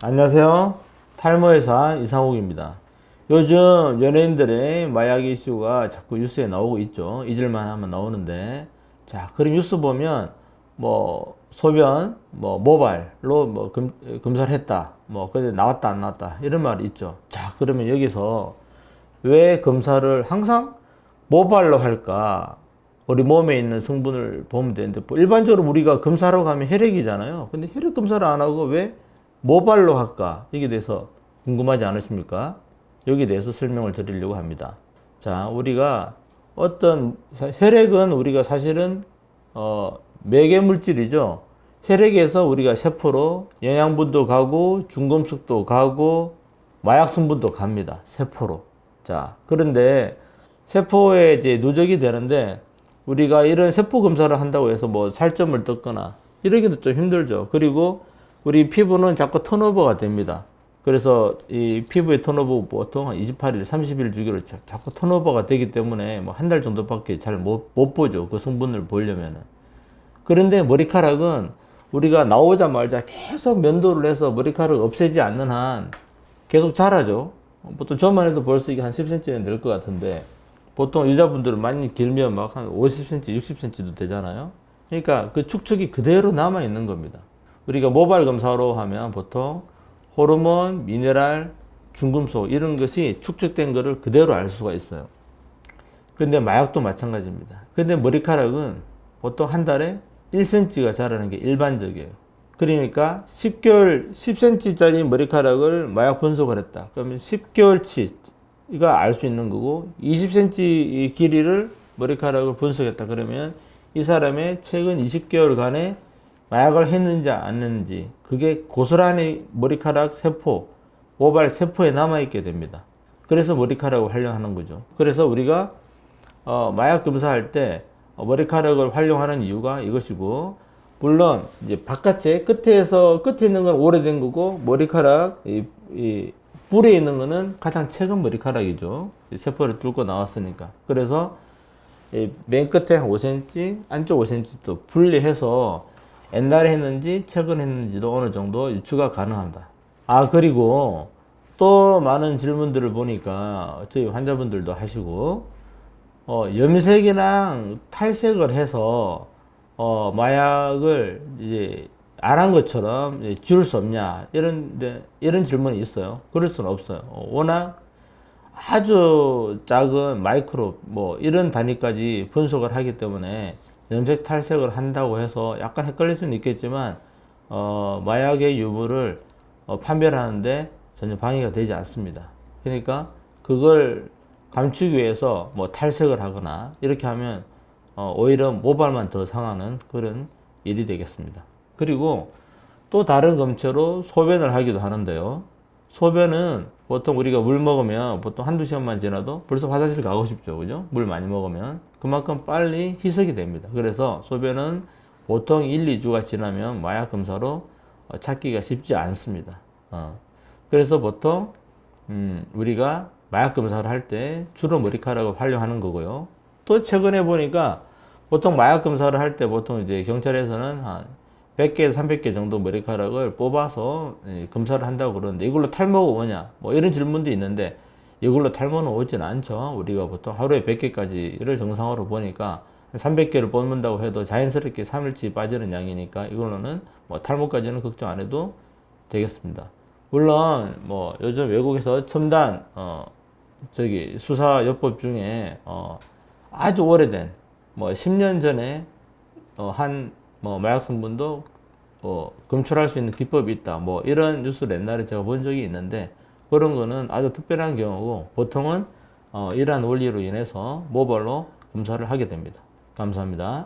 안녕하세요. 탈모회사 이상욱입니다. 요즘 연예인들의 마약 이슈가 자꾸 뉴스에 나오고 있죠. 잊을만 하면 나오는데. 자, 그럼 뉴스 보면, 소변, 모발로 검사를 했다. 근데 나왔다, 안 나왔다. 이런 말이 있죠. 자, 그러면 여기서 왜 검사를 항상 모발로 할까? 우리 몸에 있는 성분을 보면 되는데, 일반적으로 우리가 검사하러 가면 혈액이잖아요. 근데 혈액 검사를 안 하고 왜 모발로 할까? 여기에 대해서 궁금하지 않으십니까? 여기에 대해서 설명을 드리려고 합니다. 자, 우리가 혈액은 우리가 사실은, 매개 물질이죠. 혈액에서 우리가 세포로 영양분도 가고, 중금속도 가고, 마약 성분도 갑니다. 세포로. 자, 그런데 세포에 이제 누적이 되는데, 우리가 이런 세포 검사를 한다고 해서 살점을 떴거나, 이러기도 좀 힘들죠. 그리고 우리 피부는 자꾸 턴오버가 됩니다. 그래서 이 피부의 턴오버 보통 한 28일, 30일 주기로 자꾸 턴오버가 되기 때문에 한 달 정도밖에 잘 못 보죠. 그 성분을 보려면은. 그런데 머리카락은 우리가 나오자마자 계속 면도를 해서 머리카락을 없애지 않는 한 계속 자라죠. 보통 저만 해도 벌써 이게 한 10cm는 될 것 같은데, 보통 여자분들은 많이 길면 막 한 50cm, 60cm도 되잖아요. 그러니까 그 축축이 그대로 남아 있는 겁니다. 우리가 모발 검사로 하면 보통 호르몬, 미네랄, 중금속 이런 것이 축적된 것을 그대로 알 수가 있어요. 근데 마약도 마찬가지입니다. 근데 머리카락은 보통 한 달에 1cm가 자라는 게 일반적이에요. 그러니까 10개월, 10cm짜리 머리카락을 마약 분석을 했다. 그러면 10개월치가 알 수 있는 거고, 20cm 길이를 머리카락을 분석했다. 그러면 이 사람의 최근 20개월간의 마약을 했는지 안 했는지, 그게 고스란히 머리카락 세포, 모발 세포에 남아있게 됩니다. 그래서 머리카락을 활용하는 거죠. 그래서 우리가 마약 검사할 때 머리카락을 활용하는 이유가 이것이고, 물론 이제 바깥에 끝에 있는 건 오래된 거고, 머리카락 이 뿔에 있는 거는 가장 최근 머리카락이죠. 세포를 뚫고 나왔으니까. 그래서 맨 끝에 한 5cm, 안쪽 5cm 또 분리해서 옛날에 했는지 최근 했는지도 어느 정도 유추가 가능합니다. 아, 그리고 또 많은 질문들을 보니까 저희 환자분들도 하시고, 염색이랑 탈색을 해서 마약을 이제 안 한 것처럼 지울 수 없냐, 이런 질문이 있어요. 그럴 수는 없어요. 워낙 아주 작은 마이크로 이런 단위까지 분석을 하기 때문에 염색 탈색을 한다고 해서 약간 헷갈릴 수는 있겠지만, 마약의 유무를 판별하는데 전혀 방해가 되지 않습니다. 그러니까 그걸 감추기 위해서 탈색을 하거나 이렇게 하면 오히려 모발만 더 상하는 그런 일이 되겠습니다. 그리고 또 다른 검체로 소변을 하기도 하는데요. 소변은 보통 우리가 물 먹으면 보통 한두 시간만 지나도 벌써 화장실 가고 싶죠. 그죠? 물 많이 먹으면. 그만큼 빨리 희석이 됩니다. 그래서 소변은 보통 1, 2주가 지나면 마약 검사로 찾기가 쉽지 않습니다. 그래서 보통 우리가 마약 검사를 할 때 주로 머리카락을 활용하는 거고요. 또 최근에 보니까 보통 마약 검사를 할 때 보통 이제 경찰에서는 한 100개에서 300개 정도 머리카락을 뽑아서 검사를 한다고 그러는데, 이걸로 탈모가 오냐? 이런 질문도 있는데, 이걸로 탈모는 오진 않죠. 우리가 보통 하루에 100개까지를 정상으로 보니까 300개를 뽑는다고 해도 자연스럽게 3일치 빠지는 양이니까 이걸로는 탈모까지는 걱정 안 해도 되겠습니다. 물론 요즘 외국에서 첨단 수사요법 중에 아주 오래된 10년 전에 마약 성분도 검출할 수 있는 기법이 있다. 이런 뉴스를 옛날에 제가 본 적이 있는데, 그런 거는 아주 특별한 경우고, 보통은 이러한 원리로 인해서 모발로 검사를 하게 됩니다. 감사합니다.